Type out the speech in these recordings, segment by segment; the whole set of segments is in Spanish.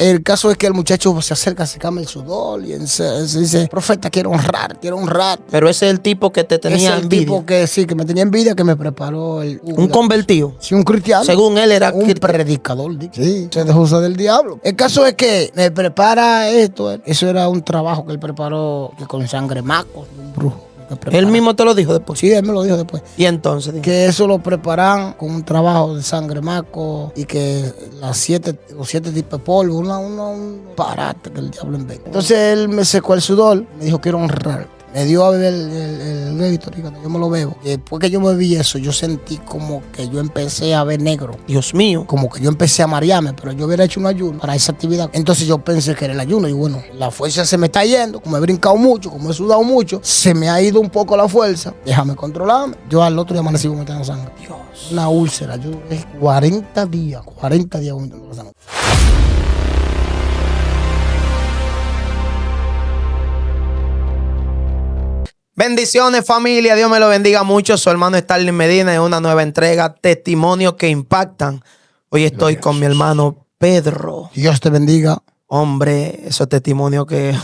El caso es que el muchacho se acerca, se cama el sudor y se dice, profeta, quiero honrar. Pero ese es el tipo que te tenía es el envidia. tipo que sí, que me tenía envidia, que me preparó un convertido. Sí, un cristiano. Según él era un predicador. Sí, se dejó usar del diablo. El caso es que me prepara esto. Eso era un trabajo que él preparó que con sangre maco, un brujo. Él mismo te lo dijo después. Sí, él me lo dijo después. Y entonces que eso lo preparan con un trabajo de sangre maco y que los 7 tipos de polvo, un parate que el diablo inventa. Entonces él me secó el sudor, me dijo quiero honrar. Me dio a beber el Gatorade cuando yo me lo bebo. Después que yo bebí eso, yo sentí como que yo empecé a ver negro. Dios mío. Como que yo empecé a marearme, pero yo hubiera hecho un ayuno para esa actividad. Entonces yo pensé que era el ayuno. Y bueno, la fuerza se me está yendo. Como he brincado mucho, como he sudado mucho, se me ha ido un poco la fuerza. Déjame controlarme. Yo al otro día amanecí vomitando sangre. Dios. Una úlcera. Yo 40 días vomitando sangre. Bendiciones, familia. Dios me lo bendiga mucho. Su hermano Starling Medina en una nueva entrega, Testimonios que Impactan. Hoy estoy con mi hermano Pedro. Dios te bendiga. Hombre, esos testimonios que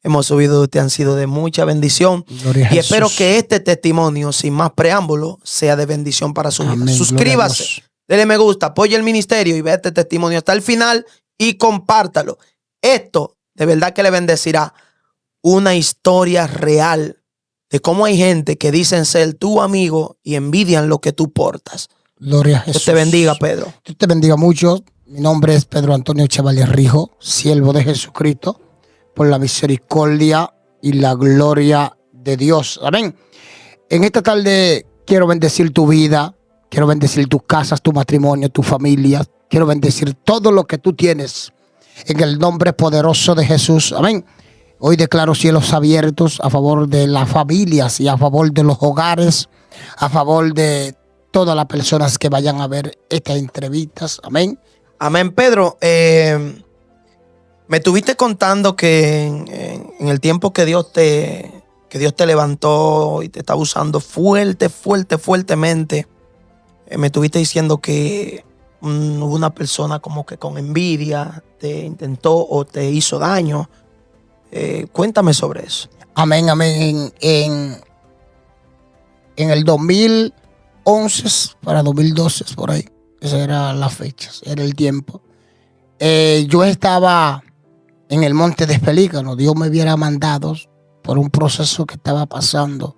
hemos subido de usted han sido de mucha bendición. Y espero que este testimonio, sin más preámbulo, sea de bendición para su vida. Suscríbase, dele me gusta, apoye el ministerio y vea este testimonio hasta el final y compártalo. Esto de verdad que le bendecirá. Una historia real de cómo hay gente que dicen ser tu amigo y envidian lo que tú portas. Gloria a Jesús. Dios te bendiga, Pedro. Dios te bendiga mucho. Mi nombre es Pedro Antonio Chevalier Rijo, siervo de Jesucristo, por la misericordia y la gloria de Dios. Amén. En esta tarde quiero bendecir tu vida, quiero bendecir tus casas, tu matrimonio, tu familia. Quiero bendecir todo lo que tú tienes en el nombre poderoso de Jesús. Amén. Hoy declaro cielos abiertos a favor de las familias y a favor de los hogares, a favor de todas las personas que vayan a ver estas entrevistas. Amén. Amén, Pedro. Me estuviste contando que en el tiempo que Dios te levantó y te está usando fuertemente, me estuviste diciendo que hubo una persona como que con envidia te intentó o te hizo daño. Cuéntame sobre eso. Amén. En el 2011 para 2012, por ahí. Esas eran las fechas, era el tiempo. Yo estaba en el monte de Pelícano. Dios me hubiera mandado por un proceso que estaba pasando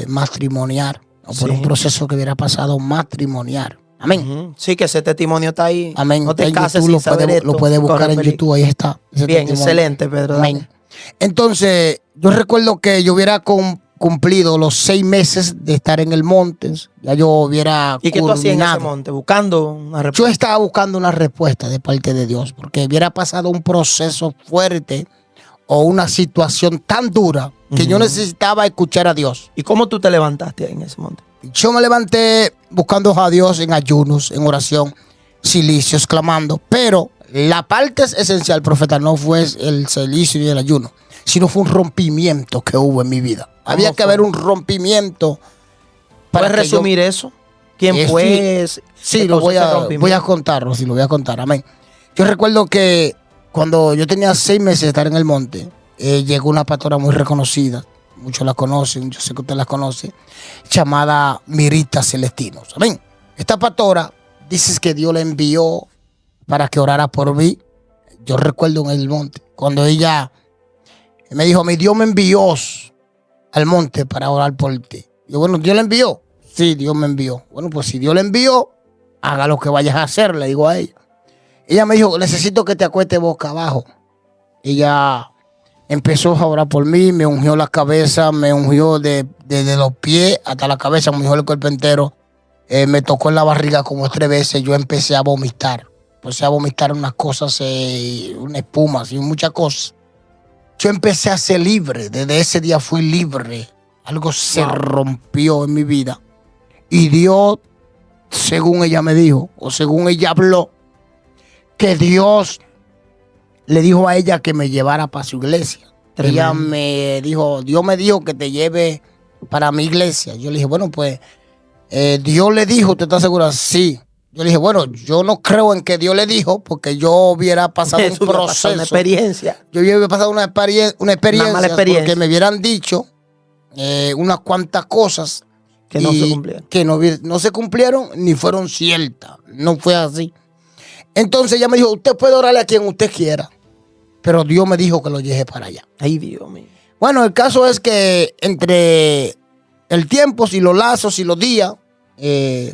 matrimonial. O por un proceso que hubiera pasado matrimonial. Amén. Sí, que ese testimonio está ahí. Amén. No te cases sin saber esto. Lo puedes buscar en YouTube, ahí está. Bien, excelente, Pedro. Amén. Entonces, yo recuerdo que yo hubiera cumplido los 6 meses de estar en el monte. Ya yo hubiera ¿Y qué tú hacías en ese monte? Buscando una respuesta. Yo estaba buscando una respuesta de parte de Dios, porque hubiera pasado un proceso fuerte o una situación tan dura que yo necesitaba escuchar a Dios. ¿Y cómo tú te levantaste ahí en ese monte? Yo me levanté buscando a Dios en ayunos, en oración, cilicios, clamando. Pero la parte esencial, profeta, no fue el cilicio y el ayuno, sino fue un rompimiento que hubo en mi vida. Había que haber un rompimiento. ¿Puedes resumir eso? ¿Quién fue? Sí, voy a contarlo, sí, lo voy a contar. Amén. Yo recuerdo que cuando yo tenía 6 meses de estar en el monte, llegó una pastora muy reconocida. Muchos la conocen, yo sé que usted la conoce, llamada Mirita Celestinos. Amén. Esta pastora dice que Dios la envió para que orara por mí. Yo recuerdo en el monte, cuando ella me dijo, mi Dios me envió al monte para orar por ti. Yo, bueno, ¿Dios la envió? Sí, Dios me envió. Bueno, pues si Dios la envió, haga lo que vayas a hacer, le digo a ella. Ella me dijo, necesito que te acuestes boca abajo. Ella empezó a orar por mí, me ungió la cabeza, me ungió desde los pies hasta la cabeza, me ungió el cuerpo entero. Me tocó en la barriga como 3 veces. Yo empecé a vomitar. Empecé a vomitar unas cosas, una espuma, y muchas cosas. Yo empecé a ser libre. Desde ese día fui libre. Algo se rompió en mi vida. Y Dios, según ella me dijo, o según ella habló, que Dios le dijo a ella que me llevara para su iglesia. Tremendo. Ella me dijo, Dios me dijo que te lleve para mi iglesia. Yo le dije, bueno, pues, Dios le dijo, ¿te estás segura? Sí. Yo le dije, bueno, yo no creo en que Dios le dijo, porque yo hubiera pasado un proceso. Una experiencia. Yo hubiera pasado una experiencia porque me hubieran dicho unas cuantas cosas que no se cumplieron. Que no se cumplieron ni fueron ciertas. No fue así. Entonces ella me dijo, usted puede orarle a quien usted quiera, pero Dios me dijo que lo lleve para allá. Ay, Dios mío. Bueno, el caso es que entre el tiempo y los lazos y los días,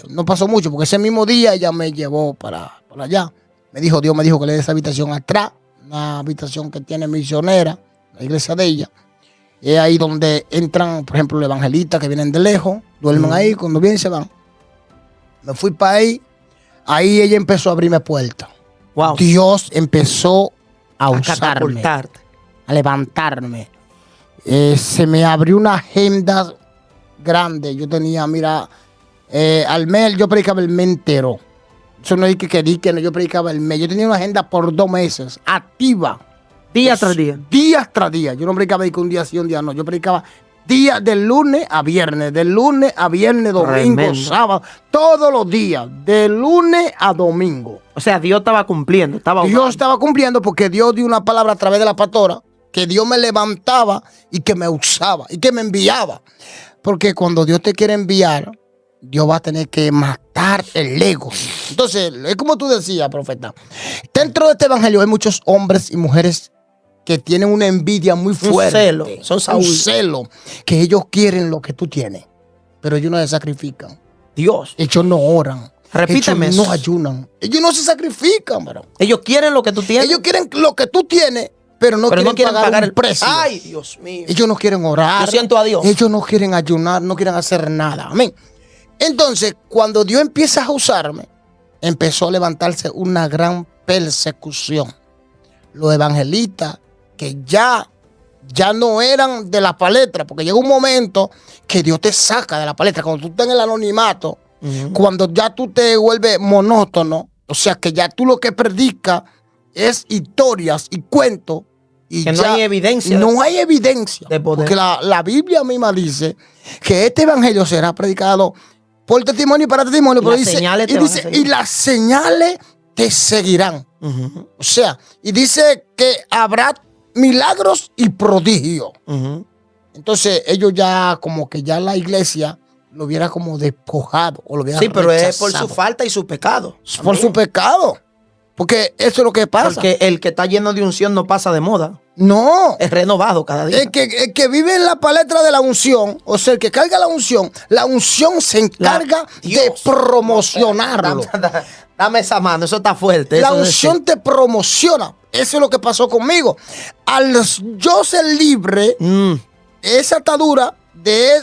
no pasó mucho, porque ese mismo día ella me llevó para allá. Dios me dijo que le dé esa habitación atrás, una habitación que tiene misionera, la iglesia de ella. Es ahí donde entran, por ejemplo, los evangelistas que vienen de lejos, duermen ahí, cuando vienen se van. Me fui para ahí, ahí ella empezó a abrirme puertas. Wow. Dios empezó a usarme, a levantarme. Se me abrió una agenda grande. Yo tenía, mira, al mes yo predicaba el mes entero. Eso no es que no, yo predicaba el mes. Yo tenía una agenda por 2 meses, activa. Día tras día. Días tras día. Yo no predicaba un día sí, un día no. Yo predicaba días de lunes a viernes, domingo, tremendo. Sábado, todos los días, de lunes a domingo. O sea, Dios estaba cumpliendo. Dios estaba cumpliendo porque Dios dio una palabra a través de la pastora, que Dios me levantaba y que me usaba y que me enviaba. Porque cuando Dios te quiere enviar, Dios va a tener que matar el ego. Entonces, es como tú decías, profeta. Dentro de este evangelio hay muchos hombres y mujeres que tienen una envidia muy fuerte. Un celo. Que ellos quieren lo que tú tienes, pero ellos no se sacrifican. Dios. Ellos no oran. Repíteme ellos no ayunan. Ellos no se sacrifican, bro. Ellos quieren lo que tú tienes. Ellos quieren lo que tú tienes, pero no quieren pagar el precio. Ay, Dios mío. Ellos no quieren orar. Yo siento a Dios. Ellos no quieren ayunar, no quieren hacer nada. Amén. Entonces, cuando Dios empieza a usarme, empezó a levantarse una gran persecución. Los evangelistas que ya no eran de la palestra, porque llega un momento que Dios te saca de la palestra. Cuando tú estás en el anonimato, cuando ya tú te vuelves monótono, o sea que ya tú lo que predicas es historias y cuentos. Y que no hay evidencia. No hay evidencia. De poder. Porque la Biblia misma dice que este evangelio será predicado por testimonio y para testimonio. Pero y las señales te seguirán. O sea, y dice que habrá milagros y prodigios. Entonces ellos ya como que ya la iglesia lo hubiera como despojado o lo hubiera pero es por su falta y su pecado. Por su pecado. Porque eso es lo que pasa. Porque el que está lleno de unción no pasa de moda. No. Es renovado cada día. El que vive en la palestra de la unción, o sea, el que carga la unción se encarga de promocionarlo. Dame esa mano, eso está fuerte. La unción te promociona. Eso es lo que pasó conmigo. Al yo ser libre, esa atadura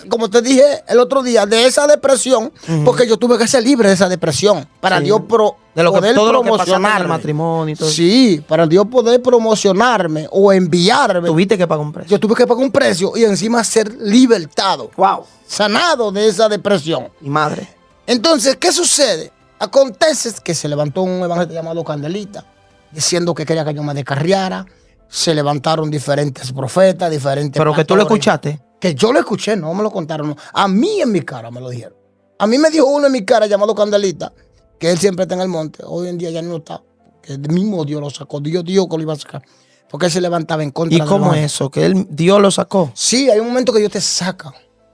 como te dije el otro día, de esa depresión, porque yo tuve que ser libre de esa depresión para Dios poder promocionarme. El matrimonio y todo. Sí, para Dios poder promocionarme o enviarme. Tuviste que pagar un precio. Yo tuve que pagar un precio y encima ser libertado. Wow. Sanado de esa depresión. Mi madre. Entonces, ¿qué sucede? Acontece que se levantó un evangelista llamado Candelita, diciendo que quería que yo me descarriara. Se levantaron diferentes profetas, diferentes Pero pastores. Que tú lo escuchaste. Que yo lo escuché, no me lo contaron. No. A mí en mi cara me lo dijeron. A mí me dijo uno en mi cara llamado Candelita, que él siempre está en el monte. Hoy en día ya no está. Que el mismo Dios lo sacó. Dios dijo que lo iba a sacar. Porque él se levantaba en contra de ¿Y cómo es eso? ¿Que Dios lo sacó? Sí, hay un momento que Dios te saca.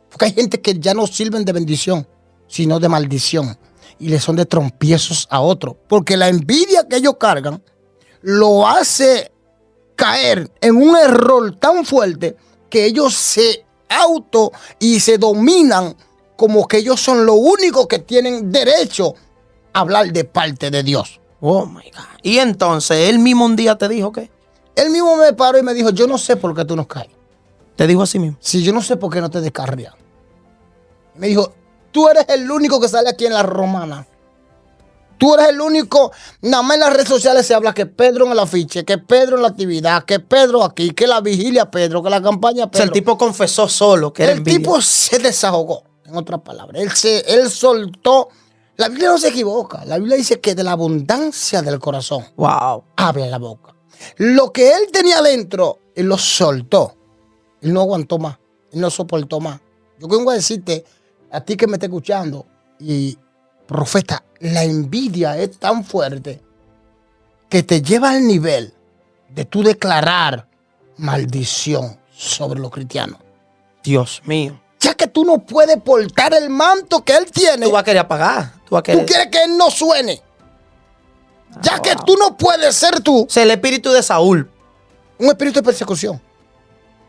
Porque hay gente que ya no sirven de bendición, sino de maldición. Y le son de trompiezos a otros. Porque la envidia que ellos cargan lo hace caer en un error tan fuerte que ellos se y se dominan como que ellos son los únicos que tienen derecho a hablar de parte de Dios. Oh my God. Y entonces, él mismo un día te dijo ¿qué? Él mismo me paró y me dijo, yo no sé por qué tú nos caes. ¿Te dijo así mismo? Sí, yo no sé por qué no te descarrías. Me dijo, tú eres el único que sale aquí en la romana. Tú eres el único, nada más en las redes sociales se habla que Pedro en el afiche, que Pedro en la actividad, que Pedro aquí, que la vigilia Pedro, que la campaña Pedro. O sea, el tipo confesó solo que era envidia. El tipo se desahogó, en otras palabras. Él soltó. La Biblia no se equivoca. La Biblia dice que de la abundancia del corazón habla la boca. Lo que él tenía adentro, él lo soltó. Él no aguantó más. Él no soportó más. Yo vengo a decirte, a ti que me estás escuchando, y Profeta, la envidia es tan fuerte que te lleva al nivel de tú declarar maldición sobre los cristianos. Dios mío. Ya que tú no puedes portar el manto que él tiene. Tú vas a querer apagar. Tú quieres que él no suene. Ya que tú no puedes ser tú. Es el espíritu de Saúl. Un espíritu de persecución.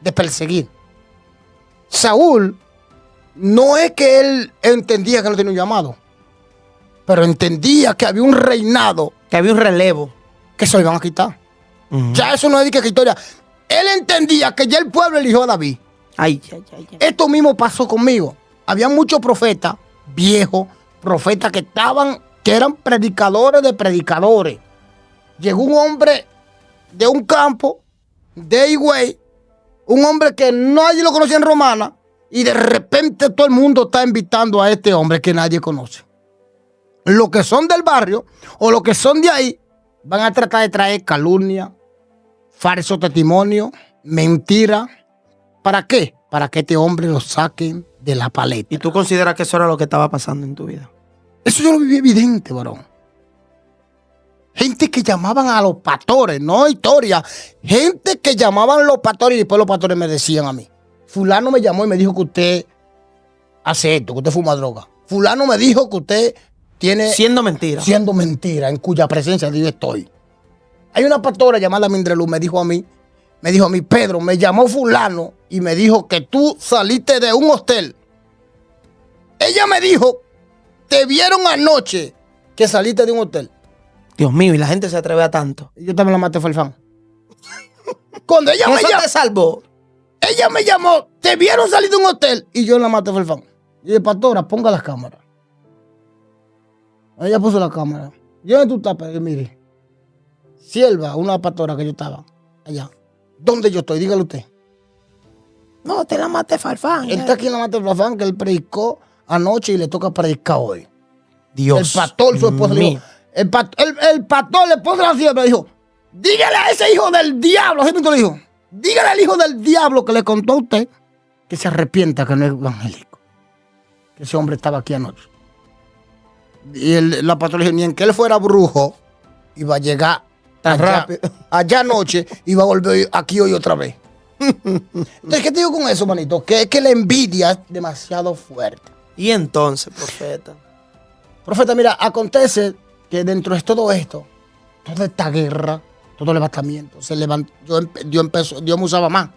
De perseguir. Saúl no es que él entendía que no tenía un llamado. Pero entendía que había un reinado. Que había un relevo. Que se lo iban a quitar. Ya eso no es de que historia. Él entendía que ya el pueblo eligió a David. Ay. Esto mismo pasó conmigo. Había muchos profetas viejos, profetas que eran predicadores de predicadores. Llegó un hombre de un campo, de Higüey, un hombre que nadie lo conocía en Romana, y de repente todo el mundo está invitando a este hombre que nadie conoce. Los que son del barrio o los que son de ahí van a tratar de traer calumnia, falso testimonio, mentira. ¿Para qué? Para que este hombre lo saquen de la paleta. ¿Y tú consideras que eso era lo que estaba pasando en tu vida? Eso yo lo viví evidente, varón. Gente que llamaban a los pastores, no historia. Gente que llamaban a los pastores y después los pastores me decían a mí. Fulano me llamó y me dijo que usted hace esto, que usted fuma droga. Fulano me dijo que usted tiene... Siendo mentira. Siendo mentira, en cuya presencia yo estoy. Hay una pastora llamada Mindreluz, me dijo a mí, Pedro, me llamó fulano y me dijo que tú saliste de un hotel. Ella me dijo, te vieron anoche que saliste de un hotel. Dios mío, y la gente se atreve a tanto. Y yo también la maté, Farfán. Cuando ella me llamó, te salvó. Ella me llamó, te vieron salir de un hotel y yo la maté, Farfán. Y dije, pastora, ponga las cámaras. Ella puso la cámara. Yo en tu tapa, mire, sierva, una pastora que yo estaba allá. ¿Dónde yo estoy? Dígale usted. No, te la maté, Farfán. Él está aquí en la maté, Farfán, que él predicó anoche y le toca predicar hoy. Dios. El pastor, su esposa, le dijo, el pastor, el esposo de la sierva, le dijo, dígale a ese hijo del diablo, así le dijo, dígale al hijo del diablo que le contó a usted que se arrepienta, que no es evangélico. Que ese hombre estaba aquí anoche. Y la pastora le dijo, ni en que él fuera brujo, iba a llegar tan rápido allá anoche y va a volver aquí hoy otra vez. Entonces, ¿qué te digo con eso, manito? Que es que la envidia es demasiado fuerte. Y entonces, profeta. Profeta, mira, acontece que dentro de todo esto, toda esta guerra, todo levantamiento, se levantó, Dios me usaba más.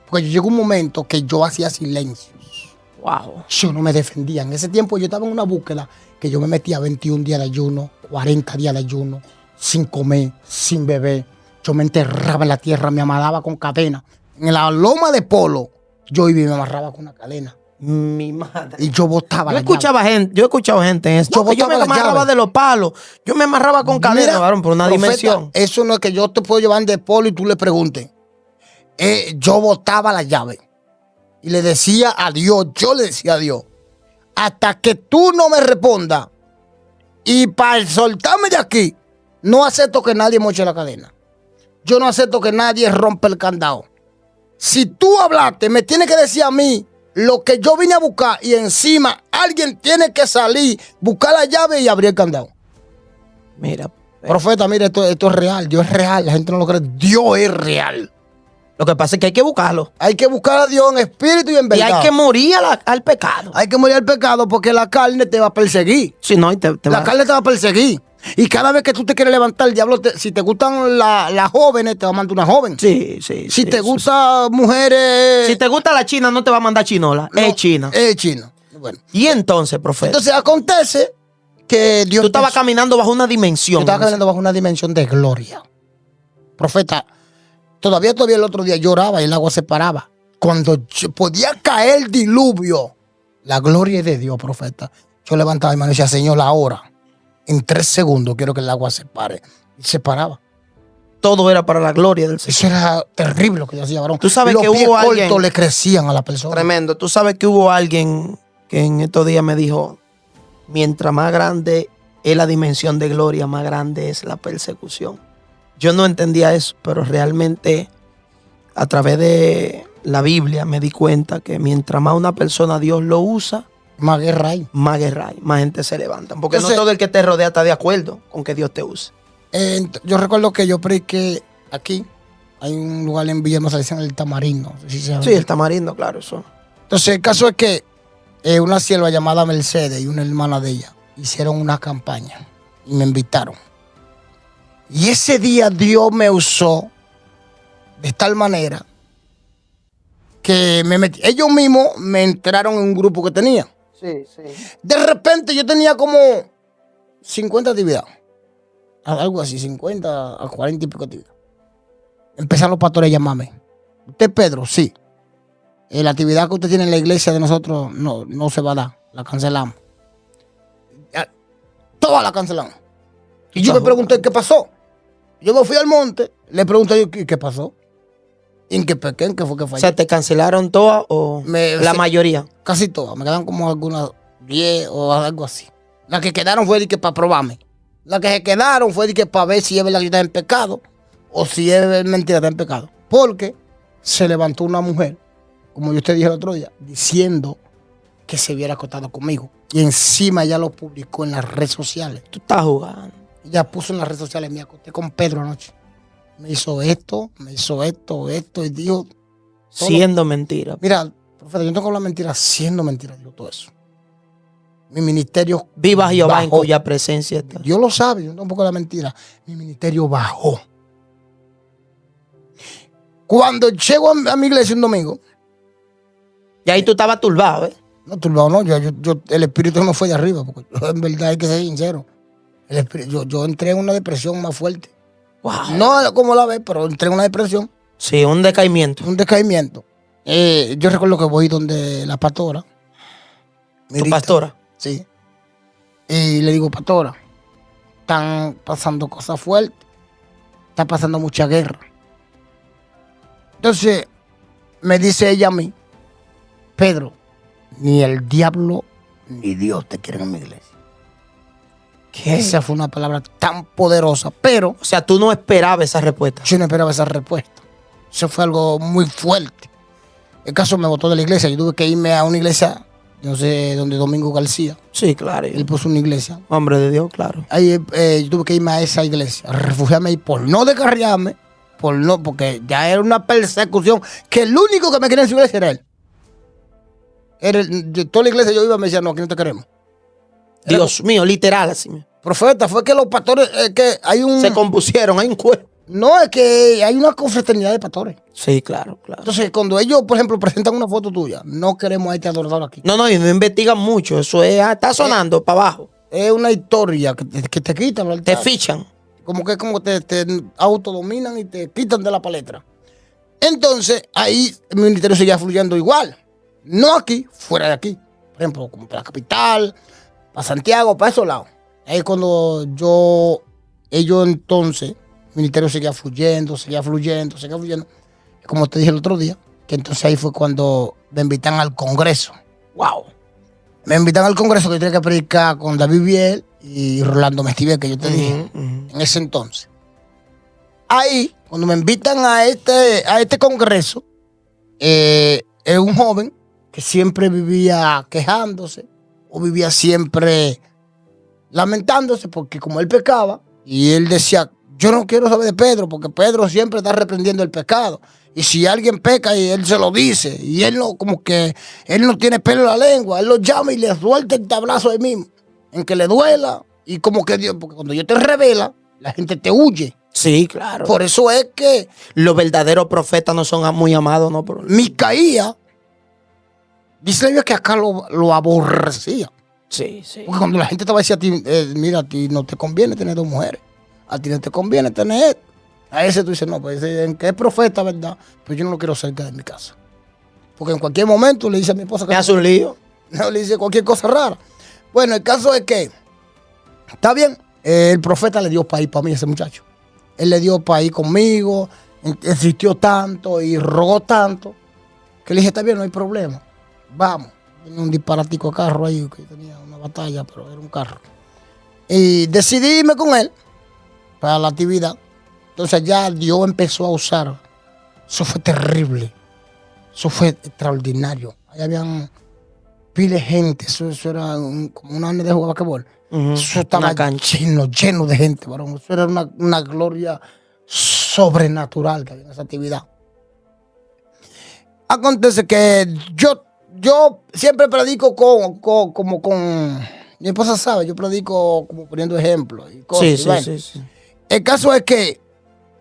Porque llegó un momento que yo hacía silencios. Wow. Yo no me defendía. En ese tiempo yo estaba en una búsqueda que yo me metía 21 días de ayuno, 40 días de ayuno, sin comer, sin beber. Yo me enterraba en la tierra, me amarraba con cadena. En la loma de Polo, yo iba y me amarraba con una cadena. Mi madre. Y yo botaba yo he escuchado gente en eso. Yo me amarraba de los palos. Yo me amarraba con cadena, varón, por una dimensión. Eso no es que yo te puedo llevar de Polo y tú le preguntes. Yo botaba la llave. Y le decía a Dios, hasta que tú no me respondas. Y para soltarme de aquí, no acepto que nadie moche la cadena. Yo no acepto que nadie rompa el candado. Si tú hablaste, me tienes que decir a mí lo que yo vine a buscar y encima alguien tiene que salir, buscar la llave y abrir el candado. Mira. Profeta, mira, esto es real. Dios es real. La gente no lo cree. Dios es real. Lo que pasa es que hay que buscarlo. Hay que buscar a Dios en espíritu y en verdad. Y hay que morir al pecado. Hay que morir al pecado porque la carne te va a perseguir. Sí, no, la carne te va a perseguir. Y cada vez que tú te quieres levantar, el diablo, si te gustan las jóvenes, te va a mandar una joven. Sí. Si te gustan mujeres... Si te gusta la china, no te va a mandar chinola. No, es china. Es china. Bueno. Y entonces, profeta. Entonces acontece que Dios... Tú estabas caminando bajo una dimensión. Yo estaba caminando bajo una dimensión de gloria. Profeta, todavía el otro día lloraba y el agua se paraba. Cuando podía caer el diluvio, la gloria es de Dios, profeta. Yo levantaba mi mano y decía, Señor, ahora, en 3 segundos quiero que el agua se pare. Y se paraba. Todo era para la gloria del Señor. Eso era terrible lo que yo hacía, varón. Tú sabes los que pies hubo cortos alguien... le crecían a la persona. Tremendo. Tú sabes que hubo alguien que en estos días me dijo, mientras más grande es la dimensión de gloria, más grande es la persecución. Yo no entendía eso, pero realmente a través de la Biblia me di cuenta que mientras más una persona Dios lo usa, Más guerra hay. Más guerra hay, más gente se levanta. Porque entonces, no todo el que te rodea está de acuerdo con que Dios te use. Yo recuerdo que yo prediqué aquí. Hay un lugar en Villahermosa, se llama El Tamarindo. No sé si sí, El Tamarindo, claro, eso. Entonces, el caso es que una sierva llamada Mercedes y una hermana de ella hicieron una campaña y me invitaron. Y ese día Dios me usó de tal manera que ellos mismos me entraron en un grupo que tenía. Sí, sí. De repente yo tenía como 50 actividades. Algo así, 50 a 40 y pico actividades. Empezaron los pastores a llamarme. ¿Usted, Pedro? Sí. La actividad que usted tiene en la iglesia de nosotros no se va a dar. La cancelamos. Toda la cancelamos. Y yo me pregunté, ¿qué pasó? Yo me fui al monte, le pregunté, ¿qué pasó? ¿En qué pequé? ¿En qué fue que falló? O sea, ¿te cancelaron todas o la mayoría? Casi todas. Me quedan como algunas 10 o algo así. Las que quedaron fue de que para probarme. Las que se quedaron fue de que para ver si es verdad que está en pecado o si es mentira está en pecado. Porque se levantó una mujer, como yo te dije el otro día, diciendo que se hubiera acostado conmigo. Y encima ya lo publicó en las redes sociales. Tú estás jugando. Ya puso en las redes sociales, me acosté con Pedro anoche. Me hizo esto, y dijo... Siendo mentira. Mira, profeta, yo no tengo la mentira siendo mentira, digo todo eso. Mi ministerio viva Jehová en cuya presencia está. Dios lo sabe, yo tampoco la mentira. Mi ministerio bajó. Cuando llego a mi iglesia un domingo... Y ahí tú estabas turbado, ¿eh? No, turbado no, el espíritu no fue de arriba, porque en verdad hay que ser sincero. Yo entré en una depresión más fuerte. Wow. No como la ves, pero entré en una depresión. Sí, un decaimiento. Yo recuerdo que voy donde la pastora. ¿Tu pastora? Sí. Y le digo, pastora, están pasando cosas fuertes. Está pasando mucha guerra. Entonces, me dice ella a mí, Pedro, ni el diablo ni Dios te quieren en mi iglesia. ¿Qué? Esa fue una palabra tan poderosa, pero... O sea, tú no esperabas esa respuesta. Yo no esperaba esa respuesta. Eso fue algo muy fuerte. El caso me botó de la iglesia. Yo tuve que irme a una iglesia, no sé, donde Domingo García. Sí, claro. Él puso una iglesia. Hombre de Dios, claro. Ahí yo tuve que irme a esa iglesia, a refugiarme ahí por no descarriarme, porque ya era una persecución, que el único que me quería en su iglesia era él. Toda la iglesia yo iba y me decía, no, aquí no te queremos. Dios mío, literal así. Profeta, fue que los pastores, que hay un... Se compusieron, hay un cuerpo. No, es que hay una confraternidad de pastores. Sí, claro, claro. Entonces, cuando ellos, por ejemplo, presentan una foto tuya, no queremos a este adorador aquí. No, y no investigan mucho. Eso está sonando para abajo. Es una historia que te quitan, ¿verdad? Te fichan. Como que te autodominan y te quitan de la palestra. Entonces, ahí el ministerio seguía fluyendo igual. No aquí, fuera de aquí. Por ejemplo, como para la capital, para Santiago, para esos lados. Ahí cuando ellos entonces, el ministerio seguía fluyendo. Como te dije el otro día, que entonces ahí fue cuando me invitan al Congreso. ¡Wow! Me invitan al Congreso que yo tenía que predicar con David Biel y Rolando Mestivier, que yo te dije en ese entonces. Ahí, cuando me invitan a este Congreso, es un joven que siempre vivía quejándose o vivía siempre lamentándose porque como él pecaba y él decía, yo no quiero saber de Pedro porque Pedro siempre está reprendiendo el pecado y si alguien peca y él se lo dice y él no, como que él no tiene pelo en la lengua, él lo llama y le suelta el tablazo ahí mismo en que le duela y como que Dios, porque cuando Dios te revela la gente te huye. Sí, claro. Por eso es que los verdaderos profetas no son muy amados, ¿no? Micaías dice Dios que acá lo aborrecía. Sí, sí. Porque cuando la gente te va a decir a ti, mira, a ti no te conviene tener 2 mujeres. A ti no te conviene tener esto. A ese tú dices, no, pues en que es profeta, ¿verdad? Pues yo no lo quiero cerca de mi casa. Porque en cualquier momento le dice a mi esposa que... Me hace un lío. No, le dice cualquier cosa rara. Bueno, el caso es que, está bien, el profeta le dio país para mí a ese muchacho. Él le dio país conmigo, insistió tanto y rogó tanto, que le dije, está bien, no hay problema. Vamos. Tenía un disparatico de carro ahí, que tenía una batalla, pero era un carro. Y decidí irme con él para la actividad. Entonces ya Dios empezó a usar. Eso fue terrible. Eso fue extraordinario. Ahí habían pile gente. Eso era como una arena de juego de basquetbol. Eso estaba lleno de gente, varón. Eso era una gloria sobrenatural que había en esa actividad. Acontece que yo siempre predico como con mi esposa sabe, yo predico como poniendo ejemplos y cosas. Sí. El caso es que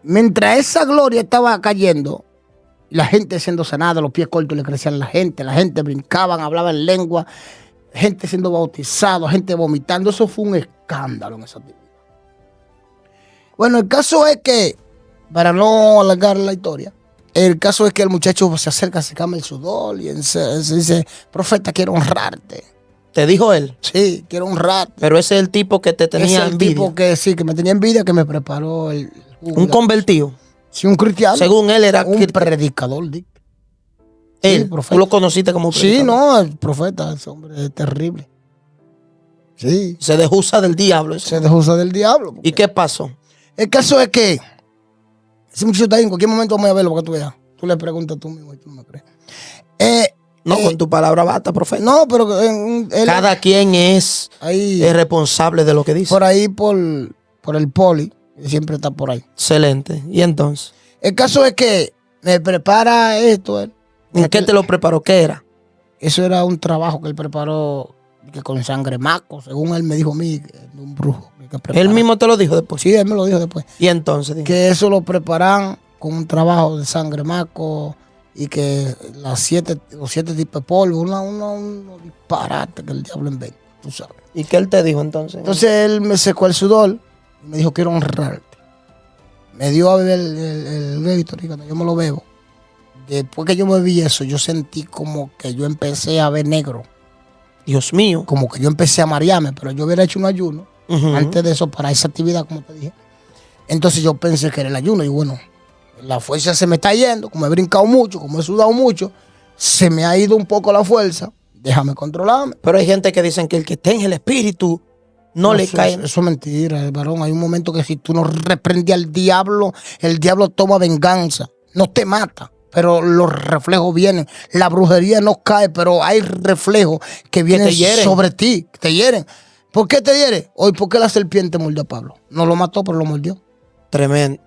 mientras esa gloria estaba cayendo, la gente siendo sanada, los pies cortos le crecían a la gente brincaban, hablaban en lengua, gente siendo bautizada, gente vomitando. Eso fue un escándalo en esa actividad. Bueno, el caso es que, para no alargar la historia, el caso es que el muchacho se acerca, se cama el sudor y se dice, profeta, quiero honrarte. ¿Te dijo él? Sí, quiero honrarte. Pero ese es el tipo que te tenía envidia. El tipo que me tenía envidia, que me preparó el jugo. Un convertido. Sí, un cristiano. Según él era un predicador. Él, sí, profeta. ¿Tú lo conociste como predicador? Sí, no, el profeta, ese hombre es terrible. Sí. Se dejó usar del diablo. Se dejó usar del diablo. ¿Y qué pasó? El caso es que ese muchacho está ahí, en cualquier momento vamos a verlo para que tú veas. Tú le preguntas tú mismo y tú no me crees. No, con tu palabra basta, profeta. No, pero cada quien es responsable de lo que dice. Por ahí, por el poli, siempre está por ahí. Excelente. ¿Y entonces? El caso es que me prepara esto. ¿En qué te lo preparó? ¿Qué era? Eso era un trabajo que él preparó que con sangre maco, según él me dijo a mí, un brujo. ¿Él mismo te lo dijo después? Sí, él me lo dijo después. ¿Y entonces? Que eso lo preparan con un trabajo de sangre maco y que los siete tipos de polvo, unos disparates que el diablo inventa, tú sabes. ¿Y qué él te dijo entonces? Entonces él me secó el sudor y me dijo, quiero honrarte. Me dio a beber el Gatorade y cuando yo me lo bebo, después que yo bebí eso, yo sentí como que yo empecé a ver negro. Dios mío. Como que yo empecé a marearme, pero yo hubiera hecho un ayuno antes de eso para esa actividad, como te dije. Entonces yo pensé que era el ayuno y bueno, la fuerza se me está yendo, como he brincado mucho, como he sudado mucho, se me ha ido un poco la fuerza, déjame controlarme. Pero hay gente que dicen que el que está en el espíritu no le cae. Eso es mentira, varón. Hay un momento que si tú no reprendes al diablo, el diablo toma venganza, no te mata. Pero los reflejos vienen. La brujería no cae, pero hay reflejos que vienen sobre ti, que te hieren. ¿Por qué te hiere? Hoy, ¿por qué la serpiente mordió a Pablo? No lo mató, pero lo mordió. Tremendo.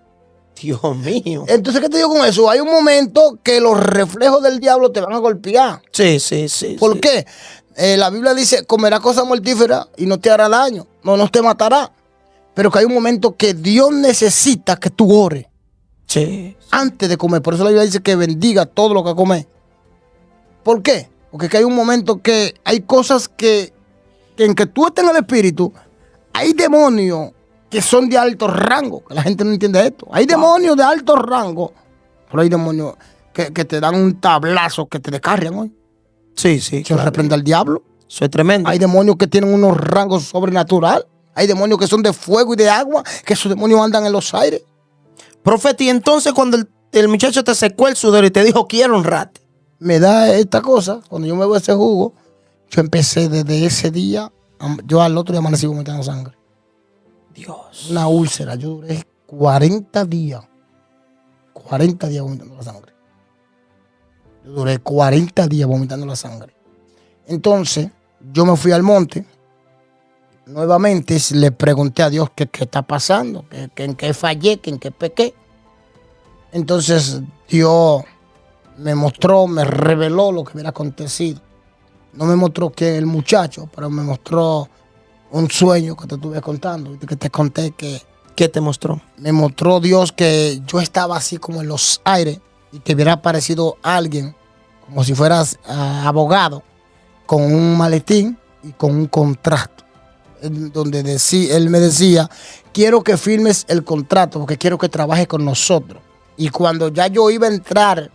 Dios mío. Entonces, ¿qué te digo con eso? Hay un momento que los reflejos del diablo te van a golpear. Sí. ¿Por qué? La Biblia dice, comerás cosas mortíferas y no te hará daño. No te matará. Pero que hay un momento que Dios necesita que tú ores. Sí. Antes de comer. Por eso la Biblia dice que bendiga todo lo que come. ¿Por qué? Porque hay un momento que hay cosas que en que tú estés en el espíritu, hay demonios que son de alto rango, que la gente no entiende esto. Hay demonios de alto rango, pero hay demonios que te dan un tablazo que te descargan hoy. Sí. Se reprende al diablo. Eso es tremendo. Hay demonios que tienen unos rangos sobrenaturales. Hay demonios que son de fuego y de agua, que esos demonios andan en los aires. Profeta, y entonces cuando el muchacho te secó el sudor y te dijo, quiero honrarte. Me da esta cosa, cuando yo me bebo ese jugo, yo empecé desde ese día, yo al otro día amanecí vomitando sangre. Dios. Una úlcera, yo duré 40 días. 40 días vomitando la sangre. Yo duré 40 días vomitando la sangre. Entonces, yo me fui al monte. Nuevamente le pregunté a Dios qué está pasando, que en qué fallé, que en qué pequé. Entonces Dios me mostró, me reveló lo que hubiera acontecido. No me mostró que el muchacho, pero me mostró un sueño que te estuve contando, que te conté que... ¿Qué te mostró? Me mostró Dios que yo estaba así como en los aires y que hubiera aparecido alguien, como si fueras abogado, con un maletín y con un contrato. Donde él me decía, quiero que firmes el contrato porque quiero que trabajes con nosotros. Y cuando ya yo iba a entrar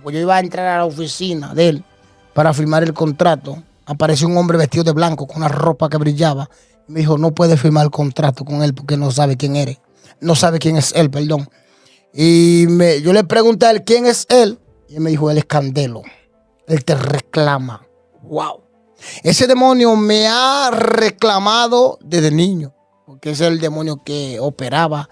a la oficina de él para firmar el contrato, apareció un hombre vestido de blanco con una ropa que brillaba. Y me dijo, no puedes firmar el contrato con él porque no sabe quién eres. No sabe quién es él, perdón. Y yo le pregunté a él, ¿quién es él? Y él me dijo, él es Candelo. Él te reclama. Wow. Ese demonio me ha reclamado desde niño, porque ese es el demonio que operaba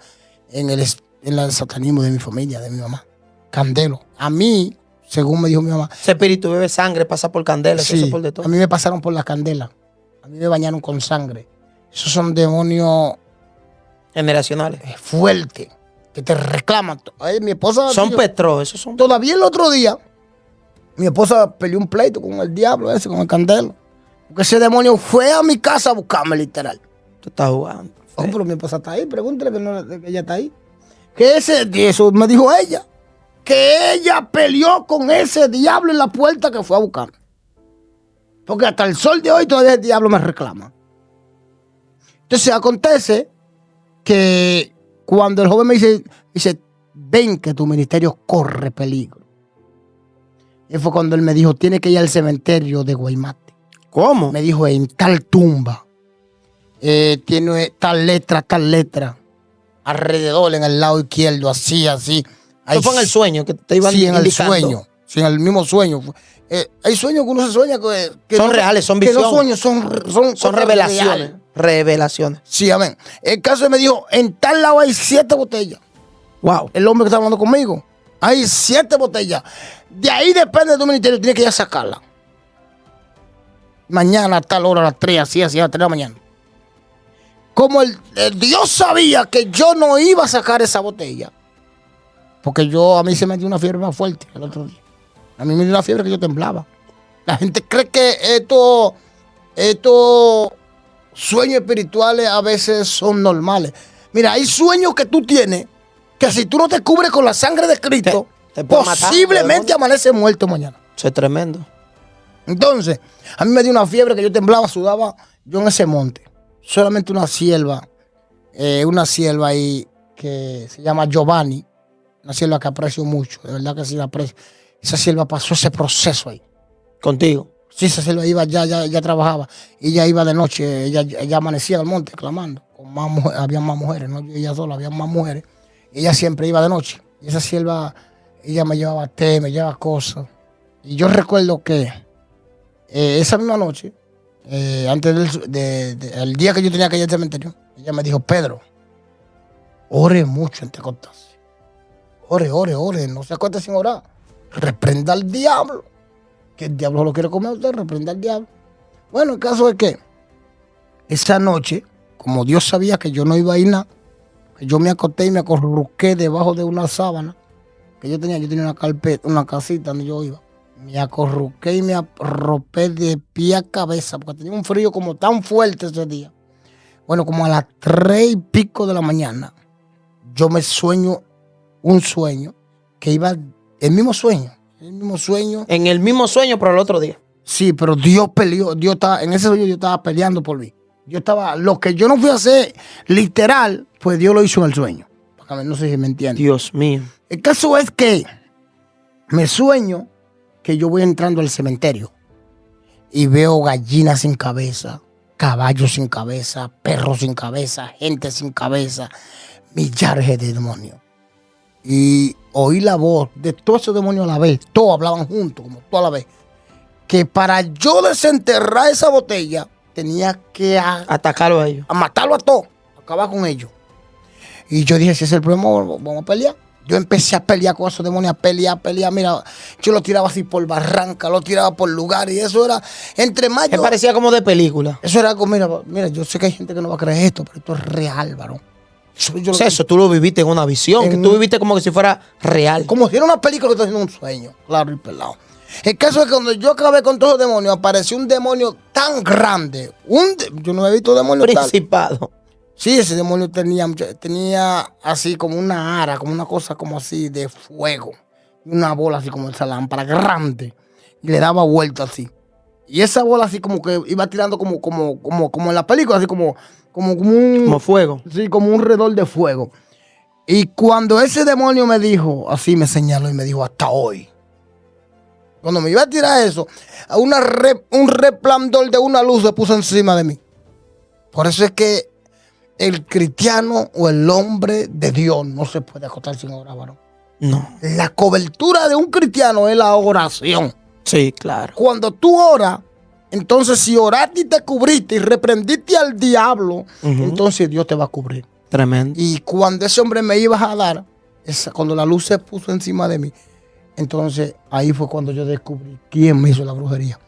en el satanismo de mi familia, de mi mamá. Candelo. A mí, según me dijo mi mamá. Ese espíritu bebe sangre, pasa por candela, sí, eso por de todo. A mí me pasaron por la candela. A mí me bañaron con sangre. Esos son demonios generacionales. Fuertes, que te reclaman. Ay, mi esposa... Son Petro, esos son... Todavía el otro día, mi esposa peleó un pleito con el diablo ese, con el candelo. Porque ese demonio fue a mi casa a buscarme, literal. Tú estás jugando. Oh, pero mi esposa está ahí, pregúntale que ella está ahí. Que eso me dijo ella. Que ella peleó con ese diablo en la puerta que fue a buscarme. Porque hasta el sol de hoy todavía el diablo me reclama. Entonces acontece que cuando el joven me dice, ven que tu ministerio corre peligro. Y fue cuando él me dijo, tiene que ir al cementerio de Guaymate. ¿Cómo? Me dijo, en tal tumba, tiene tal letra, alrededor, en el lado izquierdo, así. Eso fue en el sueño que te iban indicando. Sí, en el sueño, sí, en el mismo sueño. Hay sueños que uno se sueña que son reales, son visiones. Que los sueños son revelaciones. Revelaciones. Sí, amén. El caso me dijo, en tal lado hay 7 botellas. Wow. El hombre que está hablando conmigo. Hay 7 botellas. De ahí depende de tu ministerio, tienes que ir a sacarla. Mañana a tal hora, a las 3, así, a las 3 de la mañana. Como el Dios sabía que yo no iba a sacar esa botella. Porque a mí se me dio una fiebre más fuerte el otro día. A mí me dio una fiebre que yo temblaba. La gente cree que estos sueños espirituales a veces son normales. Mira, hay sueños que tú tienes que si tú no te cubres con la sangre de Cristo, posiblemente amanece muerto mañana. Eso es tremendo. Entonces, a mí me dio una fiebre que yo temblaba, sudaba yo en ese monte. Solamente una sierva ahí que se llama Giovanni, una sierva que aprecio mucho, de verdad que sí la aprecio. Esa sierva pasó ese proceso ahí. ¿Contigo? Sí, esa sierva iba, ya trabajaba. Ella iba de noche, ella amanecía al monte clamando. Había más mujeres, no ella sola, había más mujeres. Ella siempre iba de noche. Y esa sierva, ella me llevaba té, me llevaba cosas. Y yo recuerdo que esa misma noche, antes del día que yo tenía que ir al cementerio, ella me dijo, Pedro, ore mucho en te acostarse. Ore, no se acueste sin orar. Reprenda al diablo. Que el diablo lo quiere comer a usted, reprenda al diablo. Bueno, el caso es que esa noche, como Dios sabía que yo no iba a ir nada, yo me acosté y me acurruqué debajo de una sábana que yo tenía una carpeta, una casita donde yo iba. Me acurruqué y me arropé de pie a cabeza porque tenía un frío como tan fuerte ese día. Bueno, como a las 3 y pico de la mañana, yo me sueño un sueño que iba, el mismo sueño. En el mismo sueño, pero el otro día. Sí, pero Dios peleó, en ese sueño yo estaba peleando por mí. Lo que yo no fui a hacer literal, pues Dios lo hizo en el sueño. No sé si me entiendes. Dios mío. El caso es que me sueño que yo voy entrando al cementerio y veo gallinas sin cabeza, caballos sin cabeza, perros sin cabeza, gente sin cabeza, millares de demonios. Y oí la voz de todos esos demonios a la vez, todos hablaban juntos, como todos a la vez, que para yo desenterrar esa botella tenía que atacarlo a ellos, a matarlo a todos, acabar con ellos. Y yo dije, si ese es el problema, vamos a pelear. Yo empecé a pelear con esos demonios, a pelear. Mira, yo lo tiraba así por barranca, lo tiraba por lugares y eso era, entre más me parecía como de película. Eso era algo, mira, yo sé que hay gente que no va a creer esto, pero esto es real, varón. Eso tú lo viviste en una visión, que tú viviste como que si fuera real. Como si era una película que está haciendo un sueño, claro y pelado. El caso es que cuando yo acabé con todos los demonios, apareció un demonio tan grande. Yo no he visto demonios principado. Sí, ese demonio tenía así como una ara, como una cosa como así de fuego. Una bola así como esa lámpara grande. Y le daba vuelta así. Y esa bola así como que iba tirando como en la película, así como fuego. Sí, como un redor de fuego. Y cuando ese demonio me dijo, así me señaló y me dijo, hasta hoy. Cuando me iba a tirar eso, un resplandor de una luz se puso encima de mí. Por eso es que el cristiano o el hombre de Dios no se puede acostar sin orar, varón. No. La cobertura de un cristiano es la oración. Sí, claro. Cuando tú oras, entonces si oraste y te cubriste y reprendiste al diablo, entonces Dios te va a cubrir. Tremendo. Y cuando ese hombre me iba a dar, cuando la luz se puso encima de mí, Entonces, ahí fue cuando yo descubrí quién me hizo la brujería.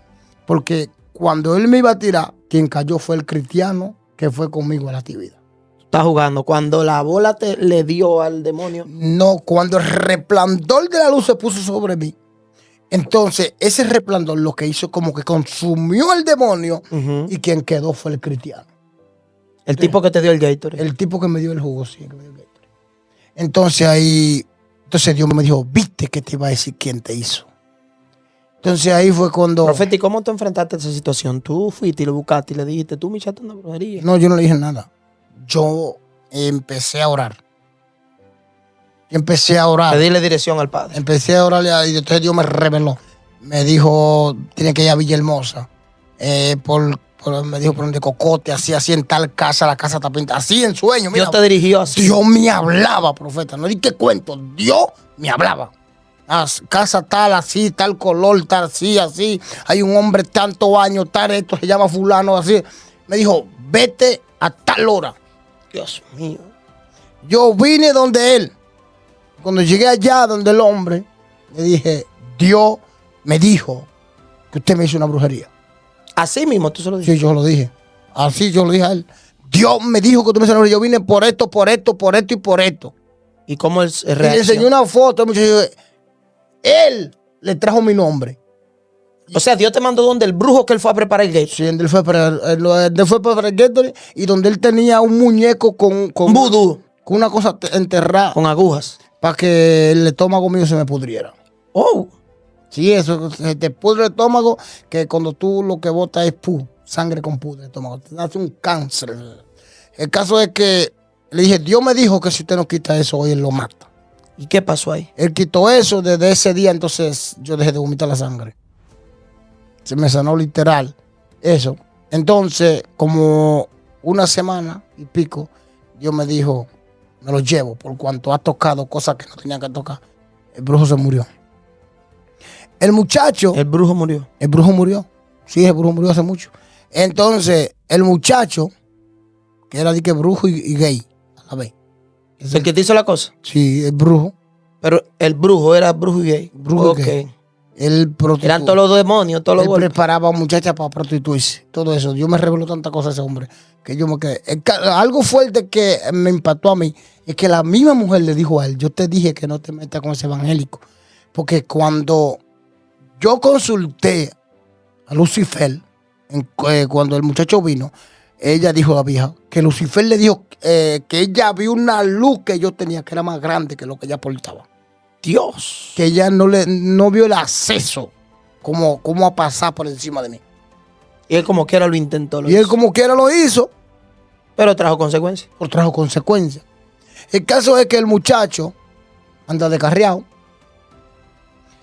Porque cuando él me iba a tirar, quien cayó fue el cristiano que fue conmigo a la actividad. Estás jugando. Cuando la bola le dio al demonio. No, cuando el resplandor de la luz se puso sobre mí. Entonces, ese resplandor lo que hizo como que consumió al demonio y quien quedó fue el cristiano. El tipo que te dio el Gatorade. El tipo que me dio el jugo, sí, que me dio el Gatorade. Entonces Dios me dijo, viste que te iba a decir quién te hizo. Entonces ahí fue cuando... Profeta, ¿y cómo te enfrentaste a esa situación? Tú fuiste y lo buscaste y le dijiste, tú me echaste una brujería. No, yo no le dije nada. Yo empecé a orar. Pedirle dirección al Padre. Empecé a orarle y entonces Dios me reveló. Me dijo, tiene que ir a Villahermosa. Me dijo por donde Cocote, así en tal casa, la casa está pintada. Así en sueño. Mira, Dios te dirigió así. Dios me hablaba, profeta. No di que cuento. Dios me hablaba. Casa tal, así, tal color, tal, así. Hay un hombre tantos años, tal, esto se llama fulano, así. Me dijo, vete a tal hora. Dios mío. Yo vine donde él. Cuando llegué allá donde el hombre, le dije, Dios me dijo que usted me hizo una brujería. Así mismo, tú se lo dijiste. Sí, yo lo dije. Así yo lo dije a él. Dios me dijo que usted me hizo una brujería. Yo vine por esto y por esto. ¿Y cómo él reaccionó? Y le enseñó una foto. Él le trajo mi nombre. O sea, Dios te mandó donde el brujo que él fue a preparar el Gatorade. Sí, él fue a preparar el Gatorade y donde él tenía un muñeco con vudú. Con una cosa enterrada. Con agujas. Para que el estómago mío se me pudriera. Oh. Sí, eso, se te pudre el estómago, que cuando tú lo que botas es sangre con pudre el estómago. Te hace un cáncer. El caso es que le dije, Dios me dijo que si usted no quita eso, hoy él lo mata. ¿Y qué pasó ahí? Él quitó eso, desde ese día entonces yo dejé de vomitar la sangre. Se me sanó literal eso. Entonces, como una semana y pico, Dios me dijo, me lo llevo, por cuanto ha tocado cosas que no tenía que tocar. El brujo se murió. El muchacho... ¿El brujo murió? El brujo murió. Sí, el brujo murió hace mucho. Entonces, el muchacho, que era de que brujo y gay, a la vez. ¿El que te hizo la cosa? Sí, el brujo. Pero el brujo era brujo y gay. Brujo y gay. Eran todos los demonios, todos los golpes. Él preparaba a muchachas para prostituirse. Todo eso. Dios me reveló tantas cosas a ese hombre que yo me quedé. Algo fuerte que me impactó a mí es que la misma mujer le dijo a él, yo te dije que no te metas con ese evangélico. Porque cuando yo consulté a Lucifer, cuando el muchacho vino, ella dijo a la vieja que Lucifer le dijo que ella vio una luz que yo tenía que era más grande que lo que ella portaba. Dios. Que ella no vio el acceso como a pasar por encima de mí. Y él como quiera lo intentó. Él como quiera lo hizo. Pero trajo consecuencias. Trajo consecuencias. El caso es que el muchacho anda descarriado.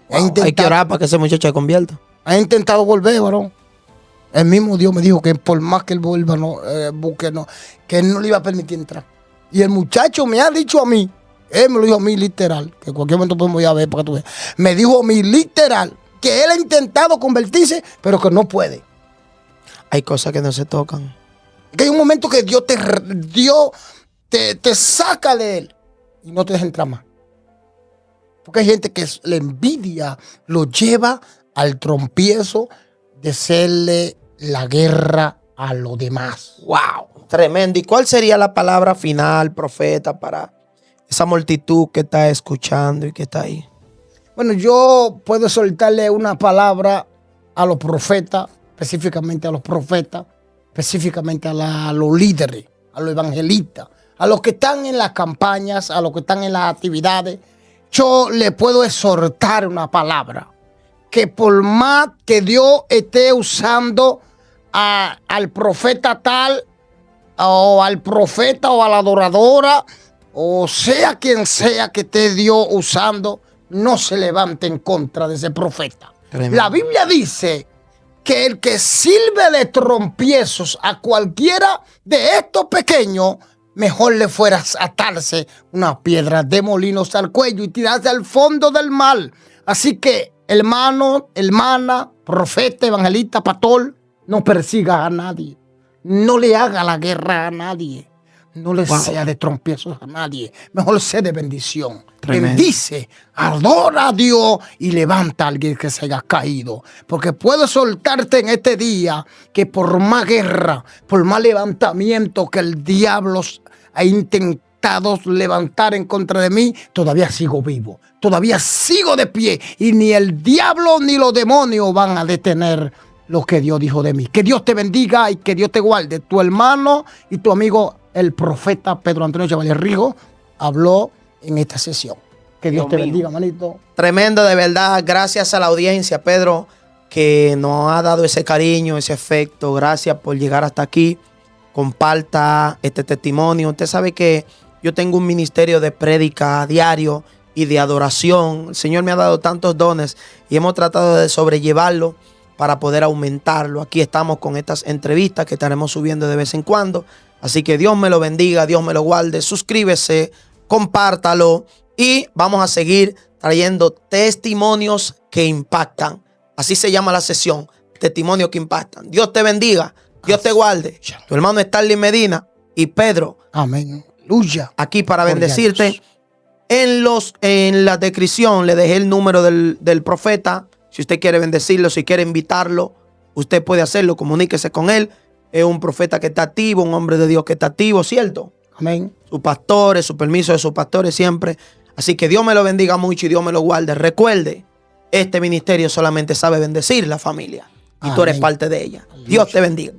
Wow, hay que orar para que ese muchacho se convierta. Ha intentado volver, varón. El mismo Dios me dijo que por más que él vuelva, que él no le iba a permitir entrar. Y el muchacho me ha dicho a mí, él me lo dijo a mí literal, que en cualquier momento podemos ir a ver para que tú veas. Me dijo a mí literal que él ha intentado convertirse, pero que no puede. Hay cosas que no se tocan. Que hay un momento que Dios te saca de él y no te deja entrar más. Porque hay gente que la envidia lo lleva al trompiezo de hacerle la guerra a los demás. ¡Wow! Tremendo. ¿Y cuál sería la palabra final, profeta, para esa multitud que está escuchando y que está ahí? Bueno, yo puedo soltarle una palabra a los profetas, específicamente a los profetas, específicamente a los líderes, a los evangelistas, a los que están en las campañas, a los que están en las actividades. Yo le puedo exhortar una palabra, que por más que Dios esté usando al profeta tal, o al profeta o a la adoradora, o sea quien sea que esté Dios usando, no se levante en contra de ese profeta. Tremendo. La Biblia dice que el que sirve de trompiezos a cualquiera de estos pequeños, mejor le fuera atarse una piedra de molinos al cuello y tirarse al fondo del mar. Así que, hermano, hermana, profeta, evangelista, pastor, no persiga a nadie. No le haga la guerra a nadie. No le sea de tropiezos a nadie. Mejor sea de bendición. Tremendo. Bendice, adora a Dios y levanta a alguien que se haya caído. Porque puedo soltarte en este día que por más guerra, por más levantamiento que el diablo ha intentado levantar en contra de mí, todavía sigo vivo. Todavía sigo de pie. Y ni el diablo ni los demonios van a detener lo que Dios dijo de mí. Que Dios te bendiga y que Dios te guarde. Tu hermano y tu amigo, el profeta Pedro Antonio Chevalier Rijo, habló en esta sesión. Que Dios te bendiga, manito. Tremendo, de verdad. Gracias a la audiencia, Pedro, que nos ha dado ese cariño, ese afecto. Gracias por llegar hasta aquí. Comparta este testimonio. Usted sabe que yo tengo un ministerio de prédica a diario y de adoración. El Señor me ha dado tantos dones y hemos tratado de sobrellevarlo para poder aumentarlo. Aquí estamos con estas entrevistas que estaremos subiendo de vez en cuando. Así que Dios me lo bendiga, Dios me lo guarde. Suscríbese, compártalo y vamos a seguir trayendo testimonios que impactan. Así se llama la sesión, testimonios que impactan. Dios te bendiga, Dios te guarde. Tu hermano Starling Medina y Pedro. Amén. Aleluya. Aquí para bendecirte. En la descripción le dejé el número del profeta. Si usted quiere bendecirlo, si quiere invitarlo, usted puede hacerlo, comuníquese con él. Es un profeta que está activo, un hombre de Dios que está activo, ¿cierto? Amén. Sus pastores, su permiso de sus pastores siempre. Así que Dios me lo bendiga mucho y Dios me lo guarde. Recuerde, este ministerio solamente sabe bendecir la familia y tú eres parte de ella. Dios te bendiga.